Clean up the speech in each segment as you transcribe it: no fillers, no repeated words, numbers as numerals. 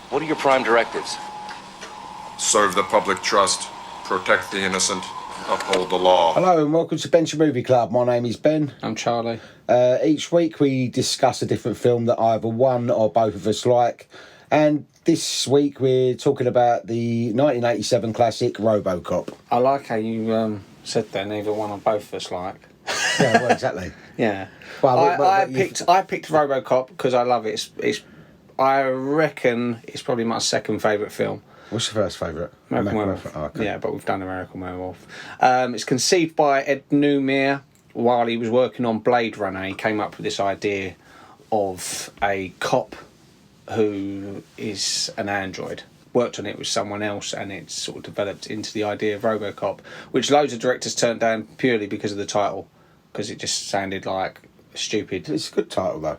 What are your prime directives? Serve the public trust, protect the innocent, uphold the law. Hello and welcome to Bench Movie Club. My name is Ben. I'm Charlie. Each week we discuss a different film that either one or both of us like. And this week we're talking about the 1987 classic RoboCop. I like how you said that neither one or both of us like. Yeah, well, exactly. Yeah. Well, I picked RoboCop because I love it. I reckon it's probably my second favourite film. What's your first favourite? American Werewolf. Oh, okay. Yeah, but we've done American Werewolf. It's conceived by Ed Newmere while he was working on Blade Runner. He came up with this idea of a cop who is an android. Worked on it with someone else, and it sort of developed into the idea of RoboCop, which loads of directors turned down purely because of the title, because it just sounded like stupid. It's a good title though.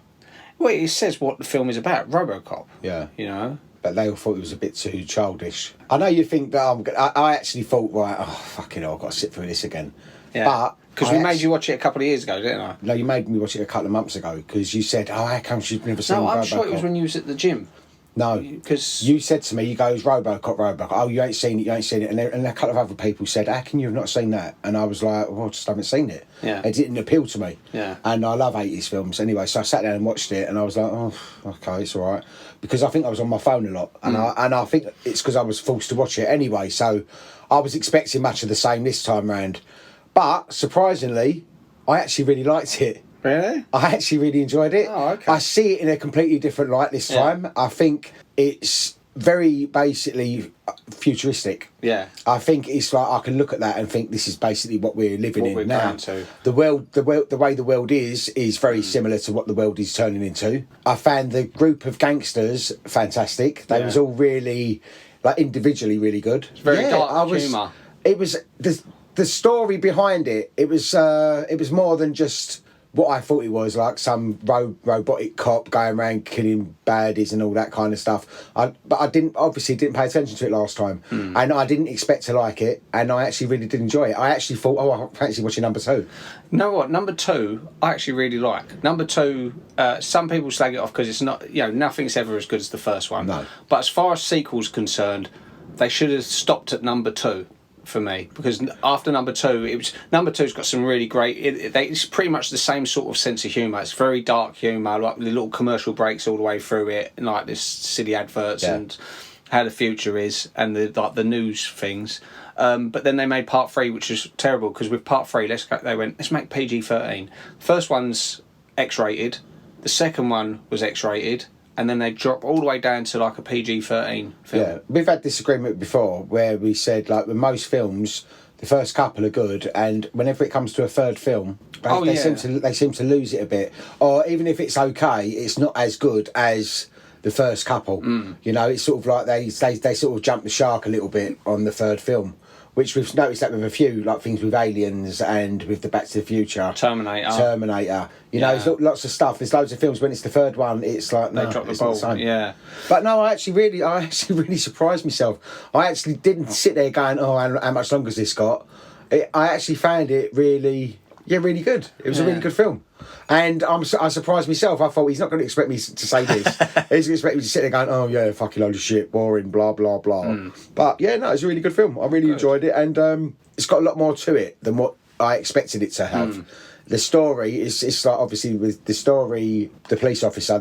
Well, it says what the film is about, RoboCop. Yeah. You know? But they all thought it was a bit too childish. I know you think that I actually thought, right, oh, fucking hell, I've got to sit through this again. Yeah. But because we made you watch it a couple of years ago, didn't I? No, you made me watch it a couple of months ago because you said, oh, how come she's never seen RoboCop? No, I'm sure it was when you was at the gym. No, because you said to me, you goes, RoboCop. Oh, you ain't seen it. And a couple of other people said, how can you have not seen that? And I was like, well, I just haven't seen it. Yeah. It didn't appeal to me. Yeah. And I love 80s films anyway. So I sat down and watched it and I was like, oh, okay, it's all right. Because I think I was on my phone a lot. And I think it's because I was forced to watch it anyway. So I was expecting much of the same this time round. But surprisingly, I actually really liked it. Really? I actually really enjoyed it. Oh, okay. I see it in a completely different light this time. Yeah. I think it's very basically futuristic. Yeah. I think it's like I can look at that and think this is basically what we're living in now. To. The way the world is very similar to what the world is turning into. I found the group of gangsters fantastic. They was all really, like, individually really good. It's very dark humour. It was the story behind it. It was more than just what I thought it was, like some robotic cop going around killing baddies and all that kind of stuff. But I didn't pay attention to it last time, and I didn't expect to like it, and I actually really did enjoy it. I actually thought, I fancy watching number 2. You know what? Number 2, I actually really like. Number 2, some people slag it off because it's not, nothing's ever as good as the first one. No. But as far as sequels concerned, they should have stopped at number 2. For me, because after number 2, number 2's got some really great. It's pretty much the same sort of sense of humour. It's very dark humour, like the little commercial breaks all the way through it, and like this silly adverts and how the future is, and the news things. But then they made part 3, which was terrible because with part 3, they went, let's make PG-13. First one's X-rated, the second one was X-rated. And then they drop all the way down to like a PG-13 film. Yeah, we've had this agreement before where we said, like, with most films, the first couple are good, and whenever it comes to a third film, they seem to lose it a bit. Or even if it's okay, it's not as good as the first couple. It's sort of like they sort of jump the shark a little bit on the third film. Which we've noticed that with a few, like things with Aliens and with the Back to the Future. Terminator. There's lots of stuff. There's loads of films. When it's the third one, it's like, no, they drop the it's ball. not the same. Yeah. But no, I actually really surprised myself. I actually didn't sit there going, oh, how much longer has this got? I actually found it really good. It was a really good film. And I surprised myself. I thought he's not going to expect me to say this. He's going to expect me to sit there going, oh yeah, fucking load of shit, boring, blah, blah, blah. But yeah, no, it's a really good film. I really enjoyed it. And it's got a lot more to it than what I expected it to have. The story it's like, obviously with the story, the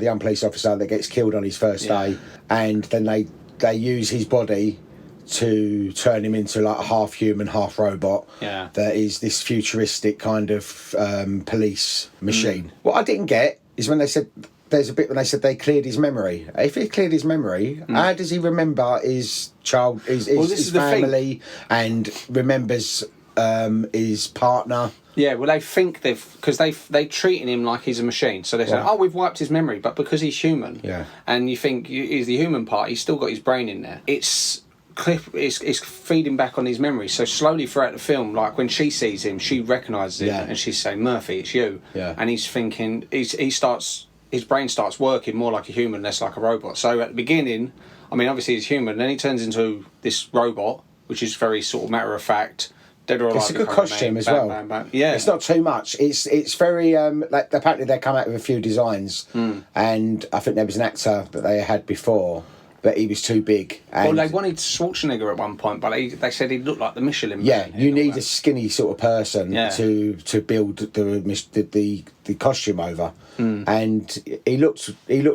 young police officer that gets killed on his first day. And then they use his body to turn him into like a half human, half robot. Yeah. That is this futuristic kind of police machine. What I didn't get is when they said there's a bit when they said they cleared his memory. If he cleared his memory, how does he remember his child, his family, and remembers his partner? Yeah, well, they think because they treating him like he's a machine. So they say, oh, we've wiped his memory, but because he's human, and you think he's the human part, he's still got his brain in there. It's feeding back on his memory. So slowly throughout the film, like when she sees him, she recognises him, and she's saying, Murphy, it's you. Yeah. And he's thinking, his brain starts working more like a human, less like a robot. So at the beginning, I mean, obviously he's human, then he turns into this robot, which is very sort of matter of fact. Dead or alive. It's a good costume as well. Bang, bang, bang. Yeah, it's not too much. It's very like apparently they come out with a few designs, and I think there was an actor that they had before, but he was too big. And Well, they wanted Schwarzenegger at one point, but they said he looked like the Michelin yeah, Man you and all need that. a skinny sort of person Yeah. to build the costume over, and he looked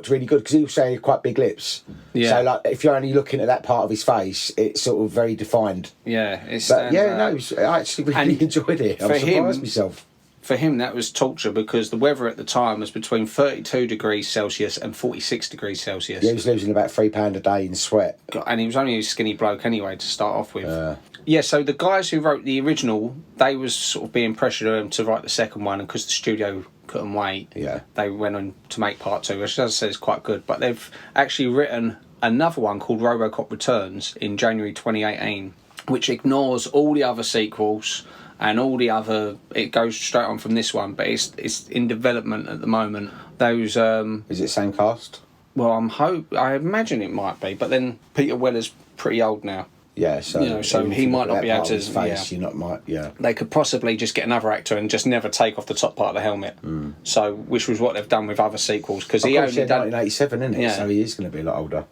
really good because he also had quite big lips. Yeah. So like if you're only looking at that part of his face, it's sort of very defined. Yeah, it's But yeah, no, I actually really and enjoyed it. I for was surprised him- myself. For him, that was torture because the weather at the time was between 32 degrees Celsius and 46 degrees Celsius. Yeah, he was losing about £3 a day in sweat. And he was only a skinny bloke anyway to start off with. Yeah, so the guys who wrote the original, they was sort of being pressured to write the second one, and because the studio couldn't wait, Yeah. they went on to make part two, which, as I said, is quite good. But they've actually written another one called RoboCop Returns in January 2018, which ignores all the other sequels and all the other. It goes straight on from this one, but it's in development at the moment. Those Is it same cast? well, I imagine it might be, but then Peter Weller's pretty old now. Yeah, so You know, so even if he you might look not at be that able part to- of his face, you're not might yeah. They could possibly just get another actor and just never take off the top part of the helmet. So, which was what they've done with other sequels, because he Of course, only yeah, done 1987, isn't it? Yeah. So he is going to be a lot older.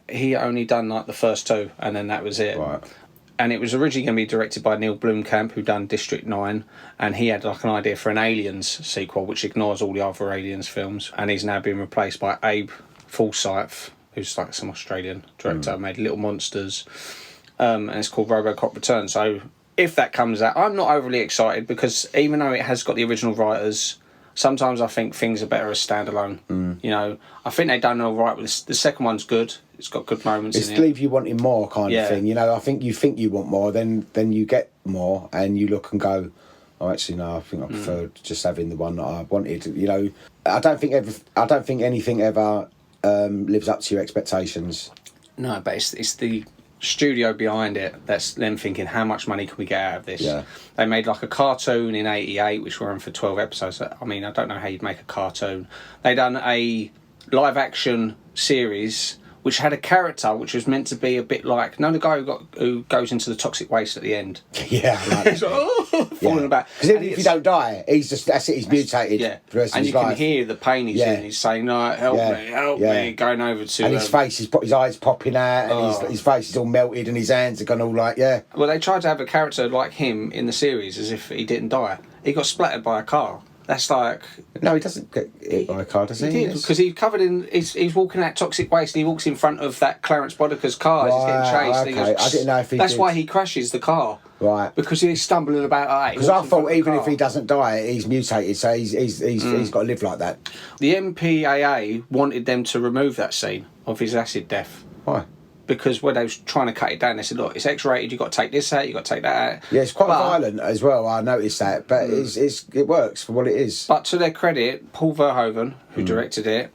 he only done like the first two, and then that was it. Right. And it was originally going to be directed by Neil Blomkamp, who done District 9, and he had like an idea for an Aliens sequel, which ignores all the other Aliens films, and he's now been replaced by Abe Forsyth, who's like some Australian director, made Little Monsters, and it's called RoboCop Return. So if that comes out, I'm not overly excited, because even though it has got the original writers, sometimes I think things are better as standalone. You know, I think they've done all right with this. The second one's good. It's got good moments It's in it. leave you wanting more kind Yeah. of thing. You know, I think you want more, then you get more, and you look and go, oh, actually, no, I think I preferred just having the one that I wanted. You know, I don't think anything ever lives up to your expectations. No, but it's the studio behind it that's them thinking, how much money can we get out of this? Yeah. They made like a cartoon in '88, which were on for 12 episodes. I mean, I don't know how you'd make a cartoon. They done a live action series which had a character which was meant to be a bit like, the guy who goes into the toxic waste at the end. Yeah, I like He's like, falling about. Because And if you don't die, that's it. He's mutated yeah, for the rest of and his you life. can hear the pain he's in. He's saying, "No, help me," going over to. And his face, his eyes popping out, and his face is all melted, and his hands are gone all like, Well, they tried to have a character like him in the series as if he didn't die. He got splattered by a car. That's like... No, he doesn't get hit by a car, does he? He did, because he's covered in... He's walking out toxic waste, and he walks in front of that Clarence Bodica's car as he's getting chased. And he okay. goes, I didn't know if he That's did. why he crashes the car. Right. Because he's stumbling about. Because I thought even if he doesn't die, he's mutated, so he's got to live like that. The MPAA wanted them to remove that scene of his acid death. Why? Because when they was trying to cut it down, they said, look, it's X-rated, you've got to take this out, you've got to take that out. Yeah, it's quite violent as well, I noticed that, but it works for what it is. But to their credit, Paul Verhoeven, who directed it,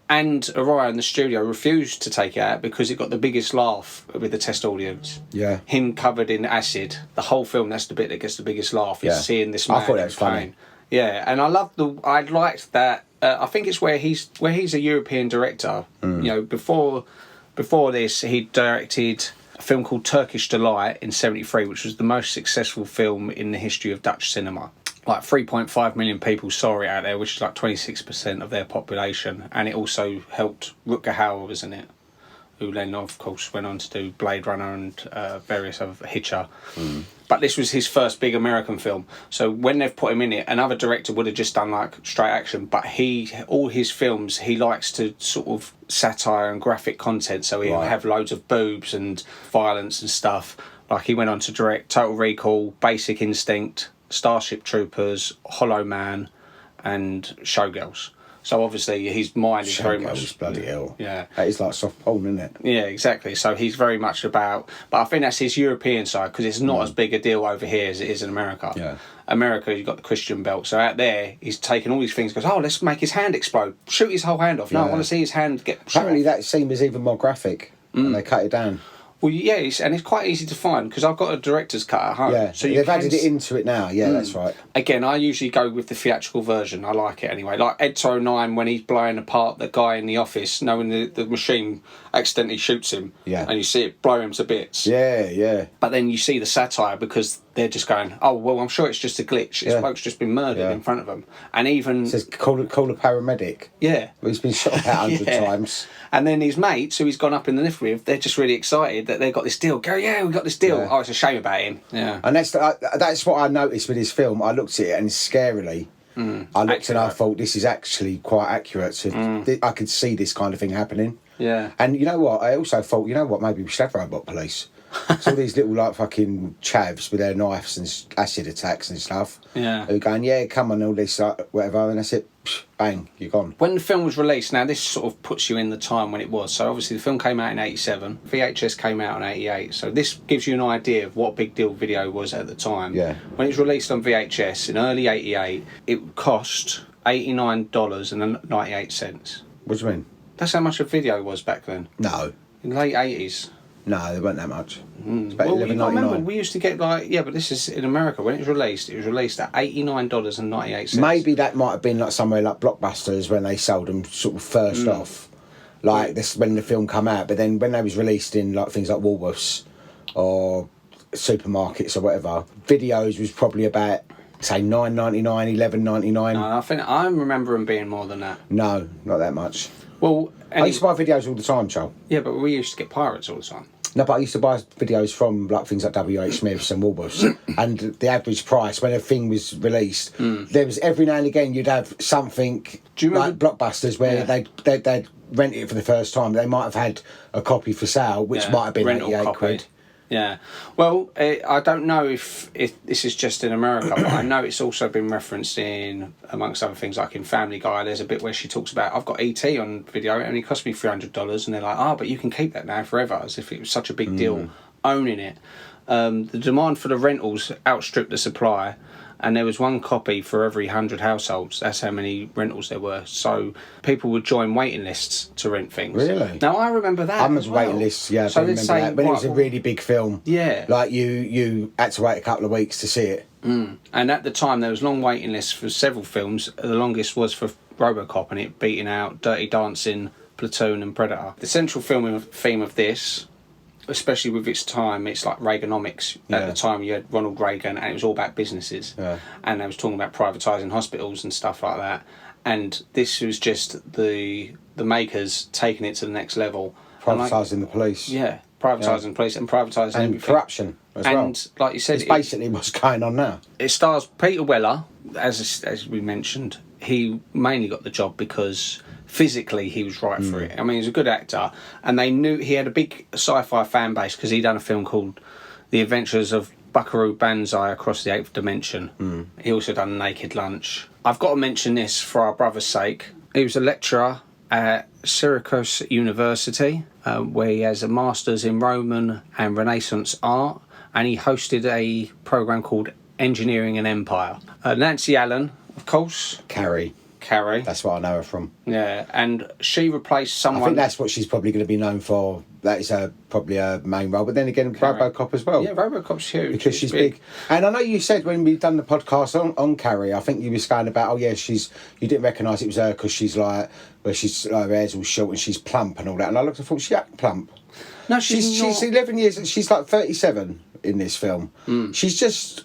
and Orion, the studio, refused to take it out because it got the biggest laugh with the test audience. Yeah. Him covered in acid. The whole film, that's the bit that gets the biggest laugh, is seeing this man I thought that in was funny. pain. Yeah, and I liked that. I think it's where he's a European director. You know, before this, he directed a film called Turkish Delight in '73, which was the most successful film in the history of Dutch cinema. Like 3.5 million people saw it out there, which is like 26% of their population, and it also helped Rutger Hauer was in it, who then of course went on to do Blade Runner and various other Hitcher. But this was his first big American film, so when they've put him in it, another director would have just done like straight action, but all his films, he likes to sort of satire and graphic content, so he'll have loads of boobs and violence and stuff. Like he went on to direct Total Recall, Basic Instinct, Starship Troopers, Hollow Man, and Showgirls. So obviously his mind is very much... bloody hell. Yeah. That is like soft porn, isn't it? Yeah, exactly. So he's very much about... But I think that's his European side, because it's not as big a deal over here as it is in America. Yeah. America, you've got the Christian belt. So out there, he's taking all these things, goes, oh, let's make his hand explode. Shoot his whole hand off. No, I want to see his hand get shot Apparently off. that scene was even more graphic, and they cut it down. Well, yeah, and it's quite easy to find, because I've got a director's cut at home. Yeah, so they've added it into it now. Yeah, that's right. Again, I usually go with the theatrical version. I like it anyway. Like Ed 9 when he's blowing apart the guy in the office, knowing the machine accidentally shoots him. Yeah. And you see it blow him to bits. Yeah. But then you see the satire, because they're just going, oh, well, I'm sure it's just a glitch. This bloke's just been murdered in front of them. And even... It says, call a paramedic. Yeah. Well, he's been shot about 100 times. And then his mates, who he's gone up in the lift with, they're just really excited that they've got this deal. Go, yeah, we got this deal. Yeah. Oh, it's a shame about him. Yeah. And that's what I noticed with this film. I looked at it and scarily... I looked and I thought, this is actually quite accurate. I could see this kind of thing happening. Yeah. And you know what? I also thought, you know what? Maybe we should have robot police. It's all these little, like, fucking chavs with their knives and acid attacks and stuff. Yeah. Who are going, yeah, come on, all this, whatever. And that's it. Bang, you're gone. When the film was released, now this sort of puts you in the time when it was. So obviously the film came out in 87, VHS came out in 88. So this gives you an idea of what a big deal video was at the time. Yeah. When it was released on VHS in early 88, it cost $89.98. What do you mean? That's how much a video was back then. No. In the late 80s. No, they weren't that much. It's about Well, you got to remember, $11.99. we used to get but this is in America. When it was released at $89.98. Maybe that might have been like somewhere like Blockbusters when they sold them sort of first off. Like this when the film come out. But then when they was released in like things like Woolworths or supermarkets or whatever, videos was probably about, say, $9.99, $11.99. No, I remember them being more than that. No, not that much. Well, I used to buy videos all the time, Charles. Yeah, but we used to get pirates all the time. No, but I used to buy videos from like things like WH Smith's and Woolworths, and the average price when a thing was released, there was every now and again you'd have something like Blockbusters where they'd rent it for the first time. They might have had a copy for sale, which might have been rental 88 copy. quid. Yeah. Well, I don't know if this is just in America, but I know it's also been referenced in, amongst other things, like in Family Guy, there's a bit where she talks about, I've got E.T. on video, it only cost me $300, and they're like, but you can keep that now forever, as if it was such a big deal owning it. The demand for the rentals outstripped the supply, and there was one copy for every 100 households. That's how many rentals there were. So people would join waiting lists to rent things. Really? Now, I remember that. I remember waiting lists, yeah, So I remember that. When it was a really big film. Yeah. Like you had to wait a couple of weeks to see it. And at the time, there was long waiting lists for several films. The longest was for RoboCop, and it beating out Dirty Dancing, Platoon and Predator. The central theme of this, especially with its time, it's like Reaganomics. At the time, you had Ronald Reagan, and it was all about businesses. Yeah. And they was talking about privatising hospitals and stuff like that. And this was just the makers taking it to the next level. Privatising the police. Yeah, privatising police and privatising everything. Corruption as well. And like you said... It's basically what's going on now. It stars Peter Weller, as we mentioned. He mainly got the job because... physically he was right for it. I mean, he's a good actor, and they knew he had a big sci-fi fan base because he'd done a film called The Adventures of Buckaroo Banzai Across the Eighth Dimension. He also done Naked Lunch. I've got to mention this for our brother's sake. He was a lecturer at Syracuse University, where he has a master's in Roman and Renaissance art, and he hosted a program called Engineering and Empire. Nancy Allen, of course. Carrie. That's what I know her from. Yeah, and she replaced someone... I think that's what she's probably going to be known for. That is probably her main role. But then again, RoboCop as well. Yeah, RoboCop's huge. Because she's big. And I know you said when we've done the podcast on Carrie, I think you were saying about, you didn't recognise it was her because she's like, her hair's all short and she's plump and all that. And I looked and thought, she ain't plump. No, she's not. She's 11 years, she's like 37 in this film. She's just...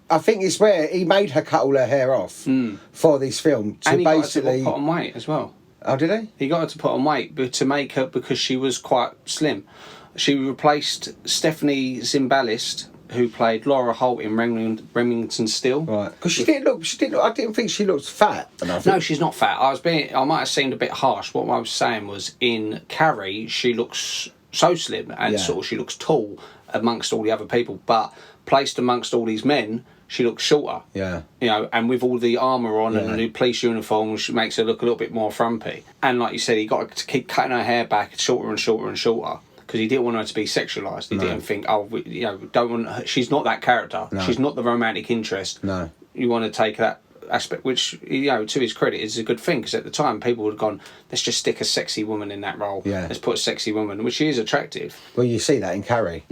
I think it's where he made her cut all her hair off for this film. And he got her to put on weight as well. Oh, did he? He got her to put on weight to make her, because she was quite slim. She replaced Stephanie Zimbalist, who played Laura Holt in Remington Steele. Right. Because I didn't think she looked fat enough. No, she's not fat. I might have seemed a bit harsh. What I was saying was, in Carrie, she looks so slim and sort of she looks tall amongst all the other people, but placed amongst all these men, she looks shorter. Yeah. And with all the armour on and the police uniform, which makes her look a little bit more frumpy. And like you said, he got to keep cutting her hair back shorter and shorter and shorter because he didn't want her to be sexualised. He didn't think, don't want her, she's not that character. No. She's not the romantic interest. No. You want to take that aspect, which, to his credit, is a good thing, because at the time people would have gone, let's just stick a sexy woman in that role. Yeah. Let's put a sexy woman, which is attractive. Well, you see that in Carrie.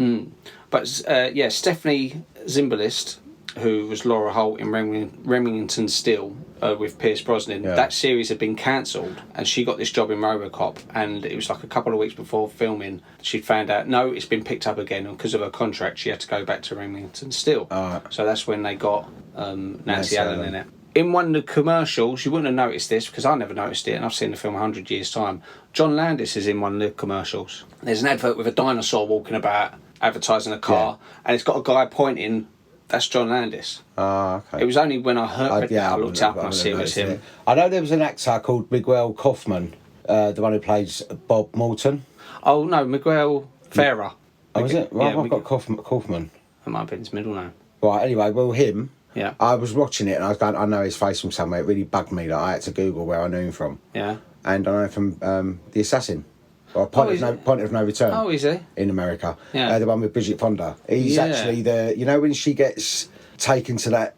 But Stephanie Zimbalist, who was Laura Holt in Remington Steele with Pierce Brosnan. Yeah. That series had been cancelled, and she got this job in RoboCop, and it was like a couple of weeks before filming she found out, no, it's been picked up again, and because of her contract she had to go back to Remington Steele. So that's when they got Nancy Allen in it. In one of the commercials, you wouldn't have noticed this because I never noticed it, and I've seen the film 100 years' time. John Landis is in one of the commercials. There's an advert with a dinosaur walking about advertising a car, and it's got a guy pointing. That's John Landis. Okay. It was only when I looked up and I see it was him. I know there was an actor called Miguel Kaufman, the one who plays Bob Morton. Oh no, Miguel Ferrer. Oh, is it? Right, Yeah, I've got Kaufman. That might have been his middle name. Right, anyway, well, him. Yeah. I was watching it and I was going, I know his face from somewhere. It really bugged me that I had to Google where I knew him from. Yeah. And I know him from The Assassin. Or Point of No Return. Oh, is he? In America. Yeah. The one with Bridget Fonda. He's actually when she gets taken to that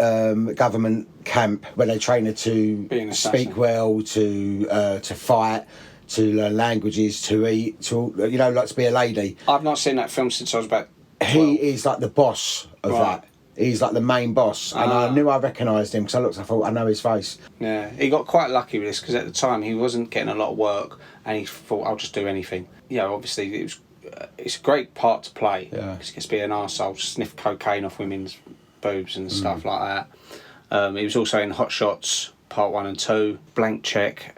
government camp where they train her to speak well, to fight, to learn languages, to eat, to like to be a lady. I've not seen that film since I was about 12. He is like the boss of that. He's like the main boss, and I knew I recognised him because I thought I know his face. Yeah, he got quite lucky with this because at the time he wasn't getting a lot of work, and he thought I'll just do anything. Obviously it's a great part to play. Yeah, because he gets to be an arsehole, sniff cocaine off women's boobs and stuff like that. He was also in Hot Shots Part 1 and 2, Blank Check,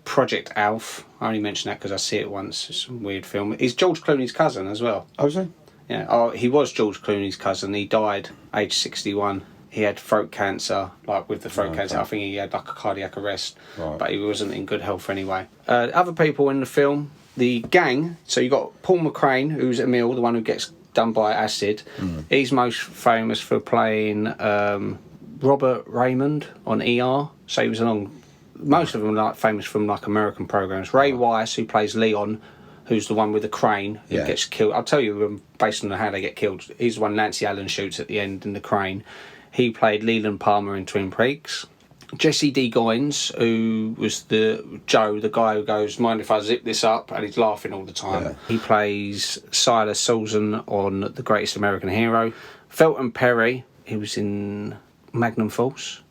Project Alf. I only mention that because I see it once. It's a weird film. He's George Clooney's cousin as well. Oh, is he? Yeah. Oh, he was George Clooney's cousin. He died age 61. He had throat cancer. Like with the throat cancer, I think he had like a cardiac arrest. Right. But he wasn't in good health anyway. Other people in the film, the gang. So you got Paul McCrane, who's Emil, the one who gets done by acid. He's most famous for playing Robert Raymond on ER. So he was along. Most of them are famous from like American programs. Ray Wise, who plays Leon, who's the one with the crane who gets killed. I'll tell you based on how they get killed. He's the one Nancy Allen shoots at the end in the crane. He played Leland Palmer in Twin Peaks. Jesse D. Goins, who was the Joe, the guy who goes, mind if I zip this up? And he's laughing all the time. Yeah. He plays Silas Sulzan on The Greatest American Hero. Felton Perry, he was in Magnum Force.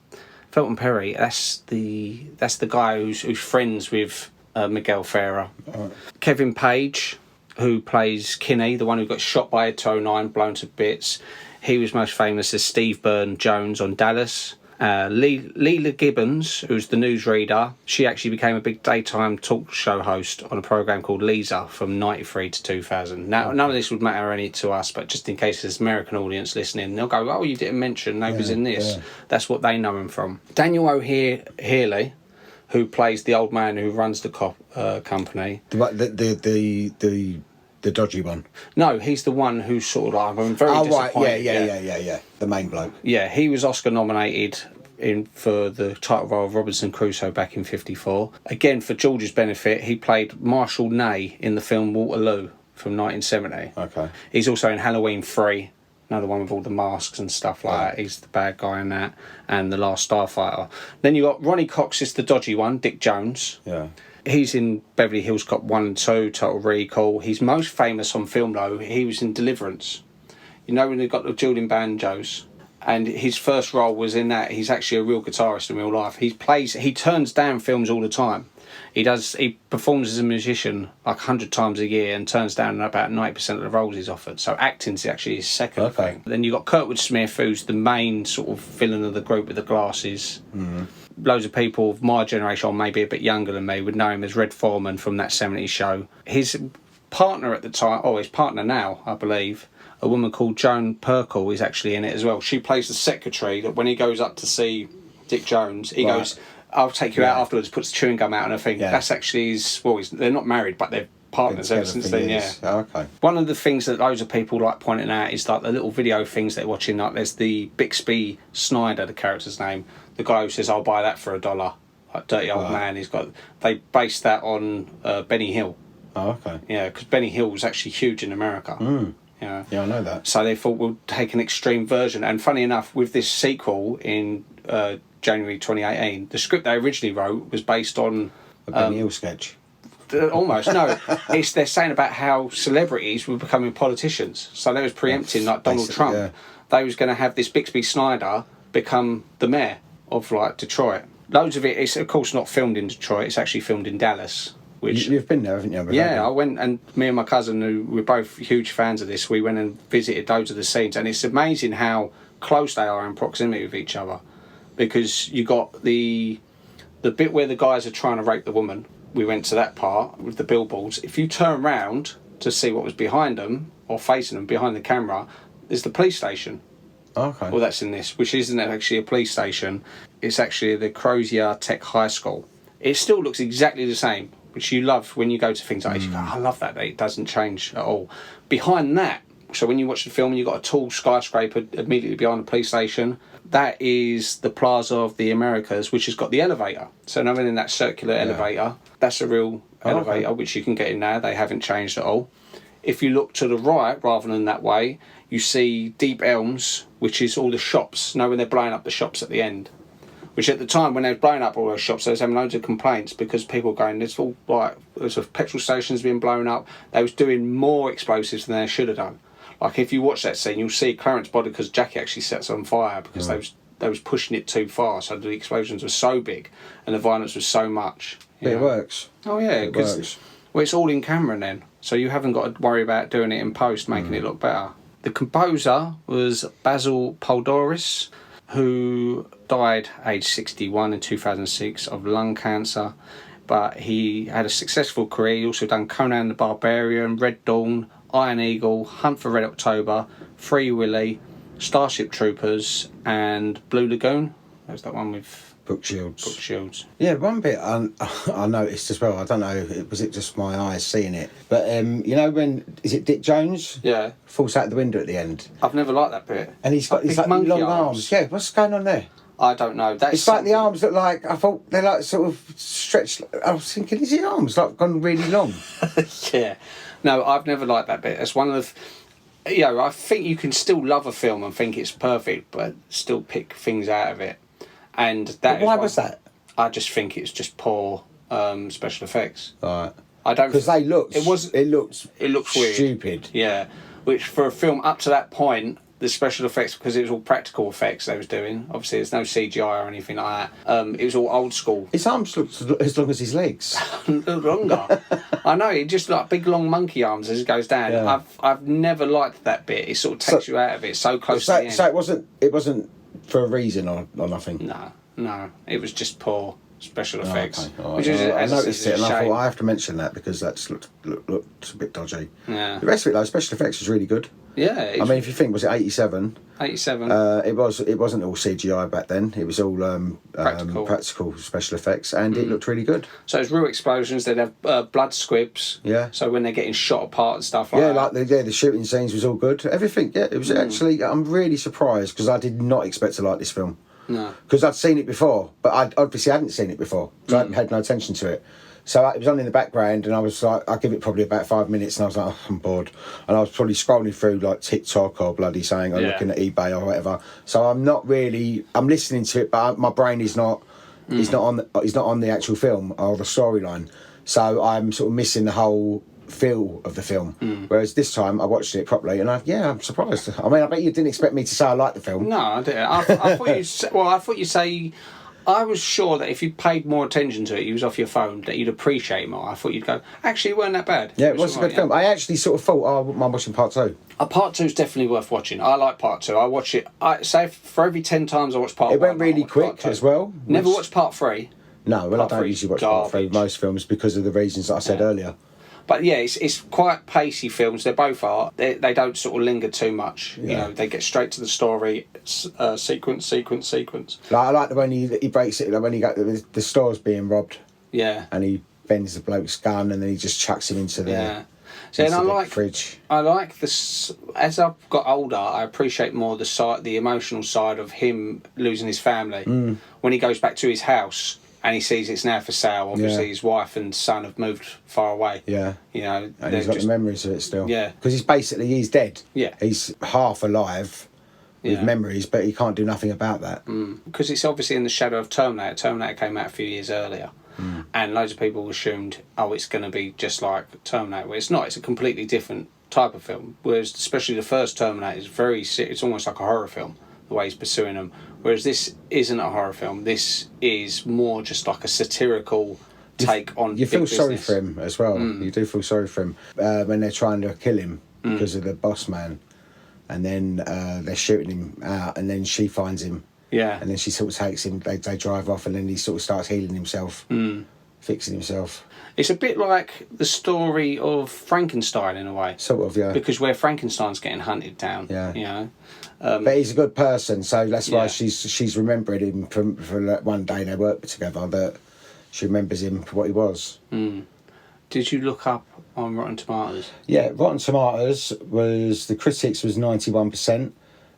Felton Perry, that's the guy who's friends with Miguel Ferrer. Right. Kevin Page, who plays Kinney, the one who got shot by Ed 209, blown to bits. He was most famous as Steve Byrne-Jones on Dallas. Leela Gibbons, who's the newsreader, she actually became a big daytime talk show host on a programme called Lisa from 93 to 2000. Now, none of this would matter any to us, but just in case there's an American audience listening, they'll go, oh, you didn't mention neighbours in this. Yeah. That's what they know him from. Daniel O'Hearley, who plays the old man who runs the company. The dodgy one. No, he's the one who's sort of like, I'm very disappointed. Right, yeah. The main bloke. Yeah, he was Oscar nominated for the title role of Robinson Crusoe back in '54. Again, for George's benefit, he played Marshall Ney in the film Waterloo from 1970. Okay. He's also in Halloween 3, another one with all the masks and stuff like that. He's the bad guy in that, and The Last Starfighter. Then you got Ronny Cox is the dodgy one, Dick Jones. Yeah. He's in Beverly Hills Cop 1 and 2, Total Recall. He's most famous on film, though. He was in Deliverance. You know when they got the Julian banjos? And his first role was in that. He's actually a real guitarist in real life. He turns down films all the time. He performs as a musician like 100 times a year and turns down about 90% of the roles he's offered. So acting's actually his second thing. Then you got Kurtwood Smith, who's the main sort of villain of the group with the glasses. Mm-hmm. Loads of people of my generation, or maybe a bit younger than me, would know him as Red Foreman from that 70s show. His partner at the time, his partner now, I believe, a woman called Joan Perkle is actually in it as well. She plays the secretary that when he goes up to see Dick Jones, he goes, I'll take you out afterwards, puts chewing gum out and everything. Yeah. That's actually they're not married, but they're partners ever since then, Oh, okay. One of the things that loads of people like pointing out is like the little video things they're watching. Like there's the Bixby Snyder, the character's name, the guy who says, I'll buy that for $1. Like dirty old man. They based that on Benny Hill. Oh, okay. Yeah, because Benny Hill was actually huge in America. Mm. Yeah, I know that. So they thought we'll take an extreme version. And funny enough, with this sequel in January 2018, the script they originally wrote was based on a Benny Hill sketch. Almost, no. They're saying about how celebrities were becoming politicians. So they was preempting like Donald Trump. Yeah. they was going to have this Bixby Snyder become the mayor of like Detroit. Loads of it is, of course, not filmed in Detroit. It's actually filmed in Dallas. Which You've been there, haven't you? Yeah, I went, and me and my cousin, who were both huge fans of this, we went and visited loads of the scenes, and it's amazing how close they are in proximity with each other, because you got the bit where the guys are trying to rape the woman. We went to that part with the billboards. If you turn round to see what was behind them or facing them behind the camera, there's the police station. Okay. Well, that's in this, which isn't actually a police station. It's actually the Crozier Tech High School. It still looks exactly the same, which you love when you go to things like this. You go, I love that. It doesn't change at all. Behind that, so when you watch the film and you've got a tall skyscraper immediately behind the police station, that is the Plaza of the Americas, which has got the elevator. So knowing in that circular elevator, that's a real elevator, which you can get in now. They haven't changed at all. If you look to the right, rather than that way, you see Deep Elms, which is all the shops. When they're blowing up the shops at the end. Which at the time, when they were blowing up all those shops, they was having loads of complaints because people were going, there's all like, there's petrol stations being blown up. They was doing more explosives than they should have done. Like if you watch that scene, you'll see Clarence body because Jackie actually sets on fire because they was pushing it too far. So the explosions were so big and the violence was so much. But it works. Oh yeah, it works. Well, it's all in camera then, so you haven't got to worry about doing it in post, making it look better. The composer was Basil Poldoris, who died aged 61 in 2006 of lung cancer, but he had a successful career. He also done Conan the Barbarian, Red Dawn, Iron Eagle, Hunt for Red October, Free Willy, Starship Troopers, and Blue Lagoon. There's that one with Brooke Shields. Brooke Shields. Yeah, one bit I noticed as well. I don't know, was it just my eyes seeing it? But you know when is it Dick Jones? Yeah. Falls out the window at the end. I've never liked that bit. And he's got these like monkey long arms. Yeah, what's going on there? I don't know. It's like the arms look like, I thought they're like sort of stretched. I was thinking, is the arms like gone really long? Yeah. No, I've never liked that bit. It's one of the... You know, I think you can still love a film and think it's perfect, but still pick things out of it. And that. Why was that? I just think it's just poor special effects. Right. I don't... Because they looked... It looks weird. Stupid. Yeah. Which for a film up to that point, the special effects, because it was all practical effects they was doing. Obviously, there's no CGI or anything like that. It was all old school. His arms looked as long as his legs. Longer. I know, it just like big long monkey arms as it goes down. Yeah. I've never liked that bit. It sort of takes you out of it so close to the end. So it wasn't for a reason or nothing? No. It was just poor special effects. Okay. Which is, I as noticed it and I shame. thought I have to mention that because that's looked a bit dodgy. Yeah. The rest of it though, special effects was really good. Yeah. I mean, if you think, was it 87? 87. It wasn't all CGI back then. It was all practical special effects, and it looked really good. So it's real explosions. They'd have blood squibs. Yeah. So when they're getting shot apart and stuff like that. The shooting scenes was all good. Everything. Yeah, it was actually. I'm really surprised because I did not expect to like this film. No. Because I'd seen it before, but I obviously hadn't seen it before, so I had no attention to it. So it was on in the background, and I was like, I'll give it probably about 5 minutes, and I was like, I'm bored. And I was probably scrolling through like TikTok or bloody saying, or looking at eBay or whatever. So I'm listening to it, but my brain is not, is not on the actual film or the storyline. So I'm sort of missing the whole feel of the film. Whereas this time I watched it properly, and I'm surprised. I mean, I bet you didn't expect me to say I liked the film. No, I didn't. I thought you'd say. I was sure that if you paid more attention to it, you was off your phone, that you'd appreciate it more. I thought you'd go, actually, it weren't that bad. Yeah, it was a good film. I actually sort of thought, I wouldn't mind watching part 2. Part 2 is definitely worth watching. I like part 2. I watch it. I say for every 10 times I watch part 1. It went really quick as well. Never watched part 3. No, well, I don't usually watch part 3 of most films because of the reasons that I said earlier. But yeah, it's quite pacey films. They both are. They don't sort of linger too much. Yeah. You know, they get straight to the story. Sequence. Like, I like the when he breaks it. Like when the store's being robbed. Yeah. And he bends the bloke's gun and then he just chucks him into the. Yeah. So and I like fridge. I like this. As I've got older, I appreciate more the emotional side of him losing his family when he goes back to his house. And he sees it's now for sale. Obviously, his wife and son have moved far away. Yeah. You know, and he's got the memories of it still. Yeah. Because he's dead. Yeah. He's half alive with memories, but he can't do nothing about that. Because it's obviously in the shadow of Terminator. Terminator came out a few years earlier. and loads of people assumed, oh, it's going to be just like Terminator. Well, it's not. It's a completely different type of film. Whereas, especially the first Terminator is it's almost like a horror film, the way he's pursuing them. Whereas this isn't a horror film. This is more just like a satirical take on. You feel big sorry business. for him as well. You do feel sorry for him when they're trying to kill him because of the boss man, and then they're shooting him out, and then she finds him. Yeah. And then she sort of takes him. They drive off, and then he sort of starts healing himself, fixing himself. It's a bit like the story of Frankenstein in a way. Sort of, yeah. Because where Frankenstein's getting hunted down. Yeah. You know. But he's a good person, so that's why Yeah. she's remembered him from one day they worked together. That she remembers him for what he was. Did you look up on Rotten Tomatoes? Yeah, Rotten Tomatoes was the critics was 91%,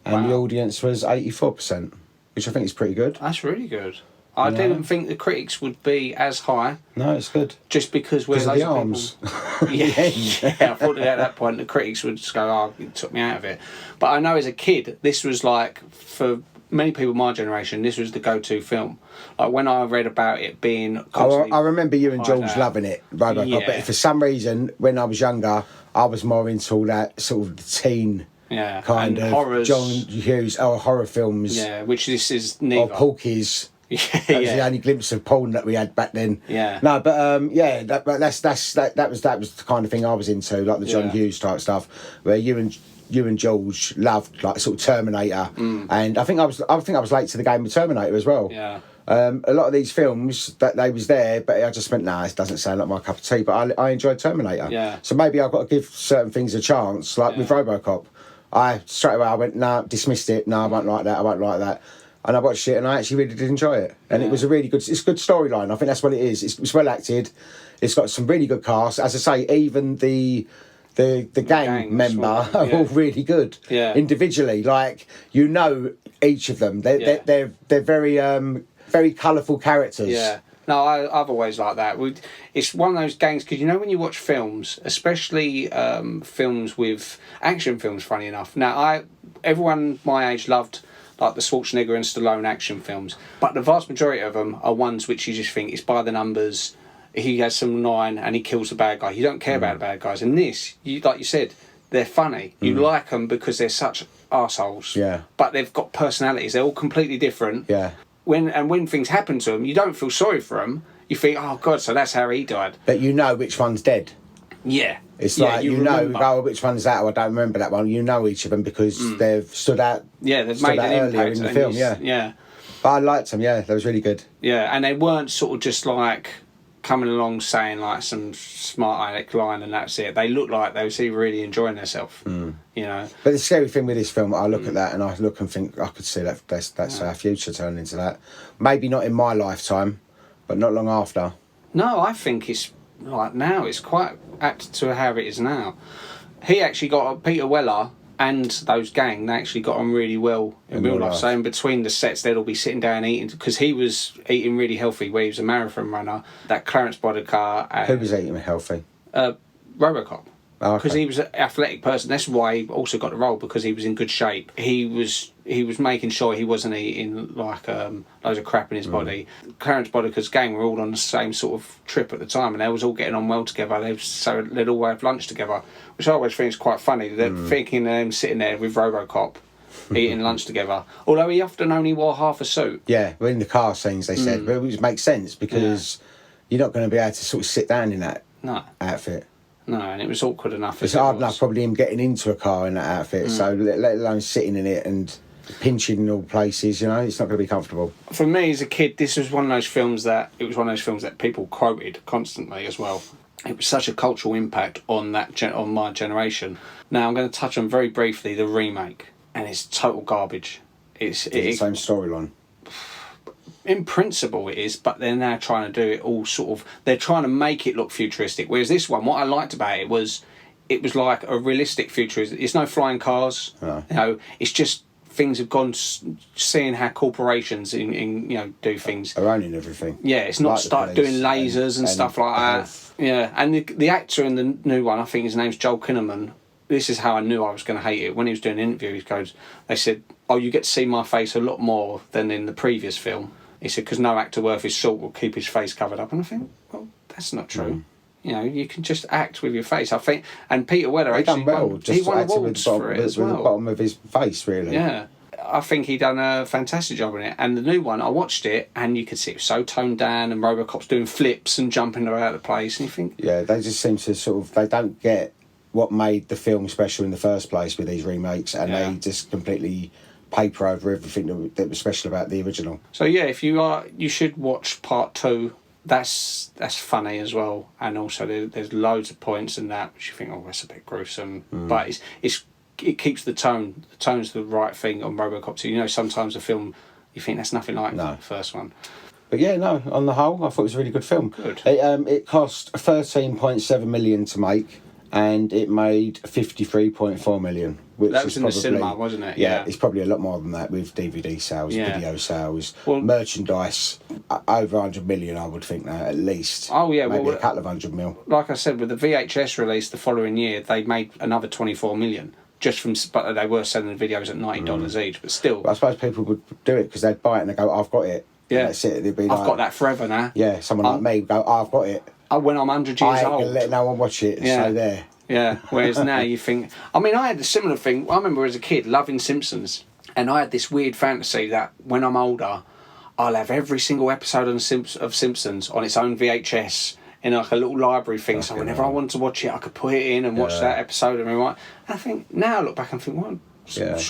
and the audience was 84%, which I think is pretty good. That's really good. I didn't think the critics would be as high. No, it's good. Just because we're Because of the arms. Yeah, I thought that at that point the critics would just go, oh, it took me out of it. But I know as a kid, this was like, for many people my generation, this was the go-to film. Like when I read about it being constantly I remember you and George out. loving it, RoboCop, Yeah. but for some reason, when I was younger, I was more into all that sort of teen kind and of horrors. John Hughes horror films. Yeah, which this is Or neither. Porky's. Yeah, That was the only glimpse of porn that we had back then. Yeah. No, but that was the kind of thing I was into, like the John Hughes type stuff, where you and George loved like sort of Terminator, and I think I was late to the game with Terminator as well. Yeah. A lot of these films that they was there, but I just went, nah, it doesn't sound like my cup of tea. But I enjoyed Terminator. Yeah. So maybe I've got to give certain things a chance, like with RoboCop. I straight away I went, nah, dismissed it. No, I won't like that. I won't like that. And I watched it, and I actually really did enjoy it. And it was a really good. It's a good storyline. I think that's what it is. It's well acted. It's got some really good cast. As I say, even the gang member are all really good. Yeah. Individually, like each of them. They're very very colourful characters. Yeah. No, I've always liked that. It's one of those gangs, because when you watch films, especially films with action films, funny enough. Now, everyone my age loved like the Schwarzenegger and Stallone action films, but the vast majority of them are ones which you just think it's by the numbers. He has some line and he kills the bad guy. You don't care about the bad guys. And this, like you said, they're funny. You like them because they're such arseholes. Yeah. But they've got personalities. They're all completely different. Yeah. When things happen to them, you don't feel sorry for them. You think, oh God, so that's how he died. But you know which one's dead. Yeah. It's Yeah, like, remember. oh, which one's that? Oh, I don't remember that one. You know each of them because they've stood out. Yeah, they've stood made out an earlier impact in the and film. he's- Yeah. Yeah. But I liked them. Yeah, that was really good. Yeah, and they weren't sort of just like coming along saying like some smart aleck line and that's it. They looked like they was really enjoying themselves. You know. But the scary thing with this film, I look at that and I look and think I could see that's our future turning into that. Maybe not in my lifetime, but not long after. No, I think it's like now. It's quite apt to how it is now. He actually got Peter Weller and those gang. They actually got on really well in real life. So in between the sets, they'd all be sitting down eating because he was eating really healthy. Where he was a marathon runner. That Clarence Boddicker. Who was eating healthy? RoboCop. Oh, Because he was an athletic person. That's why he also got the role, because he was in good shape. He was making sure he wasn't eating like loads of crap in his body. Clarence Boddicker's gang were all on the same sort of trip at the time, and they was all getting on well together. So they'd all have lunch together, which I always think is quite funny. They're thinking of them sitting there with RoboCop eating lunch together. Although he often only wore half a suit. Yeah, well, in the car scenes they said, but it makes sense because you're not going to be able to sort of sit down in that outfit. No, and it was awkward enough. It's hard enough probably him getting into a car in that outfit, so let alone sitting in it and pinching in all places, it's not going to be comfortable. For me as a kid, this was one of those films that people quoted constantly as well. It was such a cultural impact on on my generation. Now I'm going to touch on very briefly the remake, and it's total garbage. It's the same storyline. in principle it is, but they're now trying to do it all sort of. They're trying to make it look futuristic. Whereas this one, what I liked about it was like a realistic futurism. It's no flying cars. It's just things have gone. Seeing how corporations do things. Are owning everything. Yeah, it's not Like the start police doing lasers and stuff like that. health. Yeah, and the actor in the new one, I think his name's Joel Kinnaman. This is how I knew I was going to hate it. When he was doing an interview, they said, "Oh, you get to see my face a lot more than in the previous film." He said, because no actor worth his salt will keep his face covered up. And I think, well, that's not true. You know, you can just act with your face. I think, and Peter Weller actually he won awards for it as well. With the bottom of his face, really. Yeah. I think he done a fantastic job in it. And the new one, I watched it, and you could see it was so toned down, and RoboCop's doing flips and jumping about the place, and you think... Yeah, they just seem to sort of... They don't get what made the film special in the first place with these remakes, and they just completely paper over everything that was special about the original. So, yeah, if you should watch part 2. That's funny as well, and also there's loads of points in that which you think, oh, that's a bit gruesome, but it keeps the tone's the right thing on RoboCop 2. You know, sometimes a film you think that's nothing like the first one. But yeah, no, on the whole, I thought it was a really good film. Good. It cost 13.7 million to make, and it made 53.4 million. Which that was is in probably, the cinema, wasn't it? Yeah, it's probably a lot more than that with DVD sales, video sales, merchandise. Over 100 million, I would think now, at least. Oh, yeah. Maybe a couple of 100 mil. Like I said, with the VHS release the following year, they made another 24 million. But they were selling the videos at $90 each, but still. But I suppose people would do it because they'd buy it and they go, I've got it. Yeah. That's it. They'd be I've got that forever now. Yeah, someone like me would go, I've got it. When I'm 100 years I ain't old. going to let no one watch it. Yeah. So there. Yeah, whereas now you think... I mean, I had a similar thing. I remember as a kid loving Simpsons, and I had this weird fantasy that when I'm older, I'll have every single episode of Simpsons on its own VHS in like a little library thing, so whenever I wanted to watch it, I could put it in and watch that episode and rewind. And I think, now I look back and think, well, but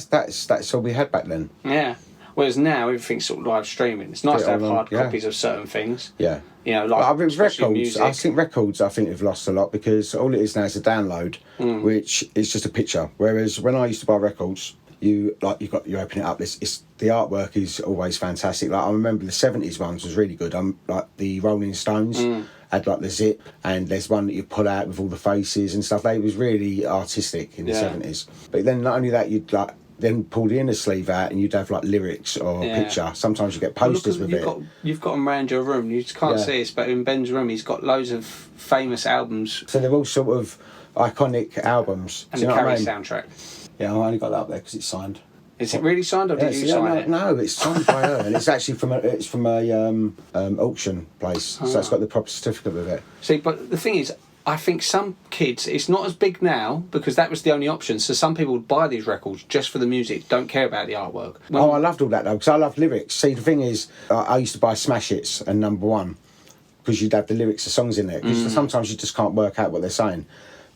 that's all we had back then. Yeah. Whereas now everything's sort of live streaming. It's nice to have hard copies of certain things. Yeah. You know, like records. music. I think records have lost a lot because all it is now is a download, which is just a picture. Whereas when I used to buy records, you open it up. It's the artwork is always fantastic. Like I remember the 70s ones was really good. Like the Rolling Stones had like the zip, and there's one that you pull out with all the faces and stuff. It was really artistic in the 70s. But then not only that, you'd like then pull the inner sleeve out and you'd have like lyrics or a picture. Sometimes you get posters with it. You've got them around your room. You just can't see this, but in Ben's room he's got loads of famous albums. So they're all sort of iconic albums. And the Carrie soundtrack. Yeah, I only got that up there because it's signed. Is it really signed, or did you sign it? No, it's signed by her, and it's actually from a auction place. So it's got the proper certificate with it. See, but the thing is, I think some kids, it's not as big now because that was the only option. So some people would buy these records just for the music, don't care about the artwork. I loved all that though because I love lyrics. See, the thing is, I used to buy Smash Hits and Number One because you'd have the lyrics of songs in there. Because sometimes you just can't work out what they're saying.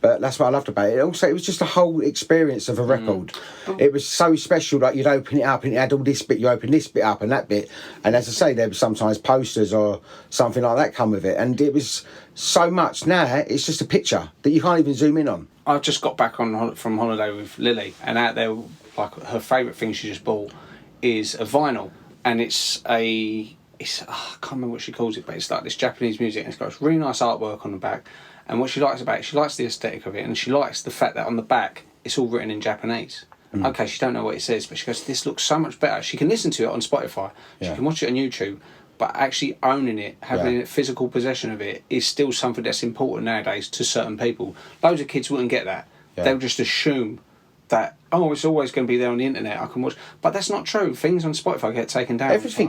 But that's what I loved about it. Also, it was just a whole experience of a record. It was so special. Like you'd open it up and it had all this bit. You open this bit up and that bit. And as I say, there were sometimes posters or something like that come with it. And it was so much. Now it's just a picture that you can't even zoom in on. I just got back from holiday with Lily, and out there, like her favourite thing she just bought is a vinyl, and I can't remember what she calls it, but it's like this Japanese music, and it's got really nice artwork on the back. And what she likes about it, she likes the aesthetic of it, and she likes the fact that on the back it's all written in Japanese. Okay, she don't know what it says, but she goes, this looks so much better. She can listen to it on Spotify, she can watch it on YouTube, but actually owning it, having physical possession of it, is still something that's important nowadays to certain people. Loads of kids wouldn't get that. They'll just assume that, it's always going to be there on the internet, I can watch. But that's not true. Things on Spotify get taken down. Everything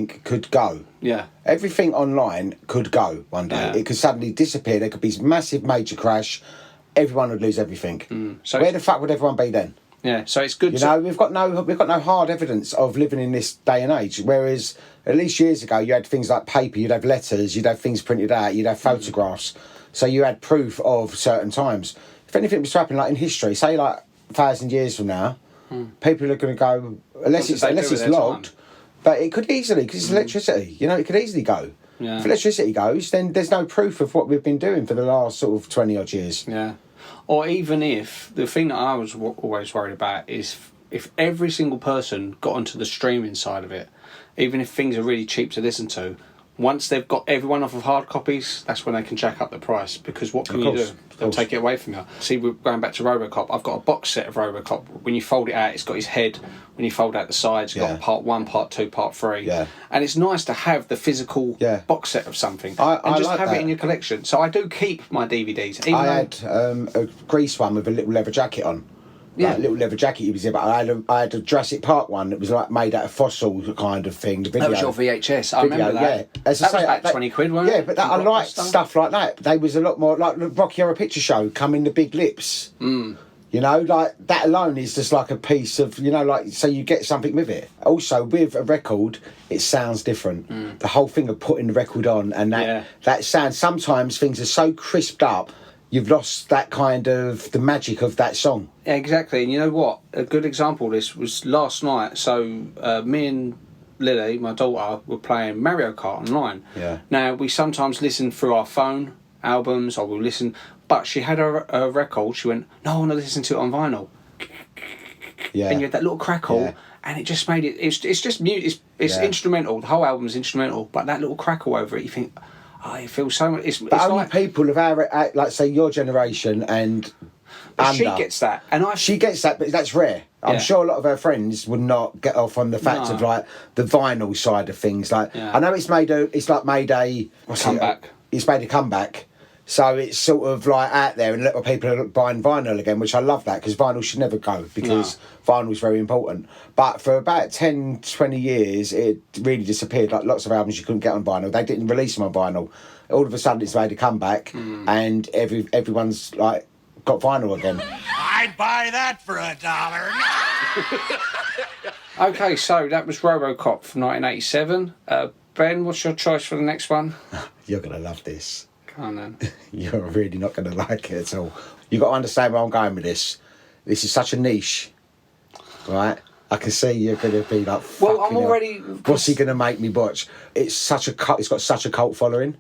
could go. Yeah. Everything online could go one day. It could suddenly disappear. There could be a massive major crash. Everyone would lose everything. So where the fuck would everyone be then? Yeah, so it's good. We've got no hard evidence of living in this day and age. Whereas at least years ago, you had things like paper, you'd have letters, you'd have things printed out, you'd have photographs. So you had proof of certain times. If anything was to happen, like in history, say like 1,000 years from now, people are going to go unless it's logged. But it could easily, because it's electricity. It could easily go. Yeah. If electricity goes, then there's no proof of what we've been doing for the last sort of 20 odd years. Yeah. Or even if, the thing that I was always worried about is if every single person got onto the streaming side of it, even if things are really cheap to listen to, once they've got everyone off of hard copies, that's when they can jack up the price. Because what can you do? They'll take it away from you. See, we're going back to RoboCop. I've got a box set of RoboCop. When you fold it out, it's got his head. When you fold out the sides, you've got part 1, part 2, part 3. Yeah. And it's nice to have the physical box set of something. And just have it in your collection. So I do keep my DVDs. I had a grease one with a little leather jacket on. like, little leather jacket he was in. But I had a Jurassic Park one that was like made out of fossil kind of thing. The video. That was your VHS. I remember that. Yeah. As that I say, was about 20 quid, wasn't it? Yeah, but I liked stuff like that. They was a lot more like the Rocky Horror Picture Show. Come in the big lips. You know, like that alone is just like a piece of, you know, like, so you get something with it. Also, with a record, it sounds different. The whole thing of putting the record on and that sound, sometimes things are so crisped up, you've lost that kind of, the magic of that song. Yeah, exactly. And you know what? A good example of this was last night. So me and Lily, my daughter, were playing Mario Kart online. Yeah. Now, we sometimes listen through our phone albums, or we'll listen... But she had a record. She went, no, I want to listen to it on vinyl. Yeah. And you had that little crackle, and it just made it. It's just mute. It's instrumental. The whole album's instrumental, but that little crackle over it, you think, oh, it feels so much. But only like, people of our, like, say, your generation and under. She gets that, and she gets that, but that's rare. I'm sure a lot of her friends would not get off on the fact of like the vinyl side of things. Like, I know it's made a comeback. It's made a comeback. So it's sort of like out there, and a lot of people are buying vinyl again, which I love that, because vinyl should never go, because vinyl is very important. But for about 10, 20 years, it really disappeared. Like lots of albums you couldn't get on vinyl. They didn't release them on vinyl. All of a sudden, it's made a comeback, and everyone's like got vinyl again. I'd buy that for $1. Okay, so that was RoboCop from 1987. Ben, what's your choice for the next one? You're gonna love this. Come on then. You're really not going to like it at all. You've got to understand where I'm going with this. This is such a niche, right? I can see you're going to be like, well, I'm already... What's he going to make me watch? It's got such a cult following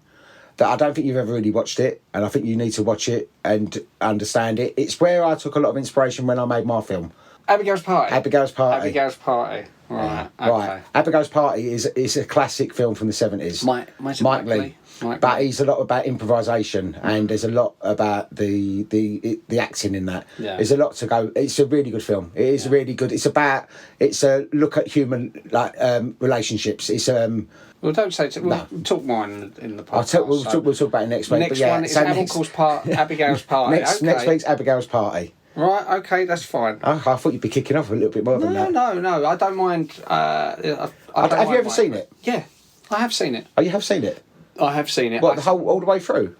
that I don't think you've ever really watched it, and I think you need to watch it and understand it. It's where I took a lot of inspiration when I made my film. Abigail's Party. Abigail's Party. Abigail's Party. Right. Okay. Right. Abigail's Party is a classic film from the 70s. Mike Lee. But he's a lot about improvisation, and there's a lot about the acting in that. Yeah. There's a lot to go. It's a really good film. It is really good. It's a look at human relationships. It's Well, don't say it. We'll talk more in the podcast. We'll talk about it next week. Next one is Abigail's Party. Next week's Abigail's Party. Right, okay, that's fine. I thought you'd be kicking off a little bit more than that. No, I don't mind. Have you ever seen it? Yeah, I have seen it. Oh, you have seen it? I have seen it. What, all the way through?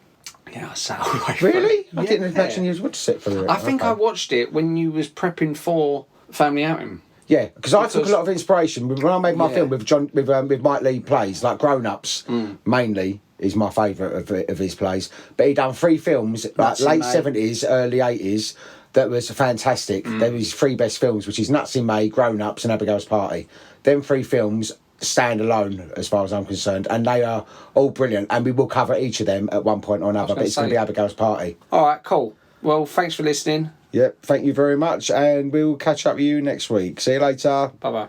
Yeah, I sat all the way through. Really? I didn't imagine you would sit through it. I think I watched it when you was prepping for Family Outing. Yeah, because I took a lot of inspiration when I made my film with Mike Lee plays, like Grown Ups, mainly is my favourite of his plays. But he done 3 films, like late 70s, early 80s, that was fantastic. There was 3 best films, which is Nuts in May, Grown Ups, and Abigail's Party. Them 3 films stand alone as far as I'm concerned, and they are all brilliant, and we will cover each of them at one point or another, but it's going to be Abigail's Party. Alright, cool. Well, thanks for listening. Yep, thank you very much, and we'll catch up with you next week. See you later. Bye bye.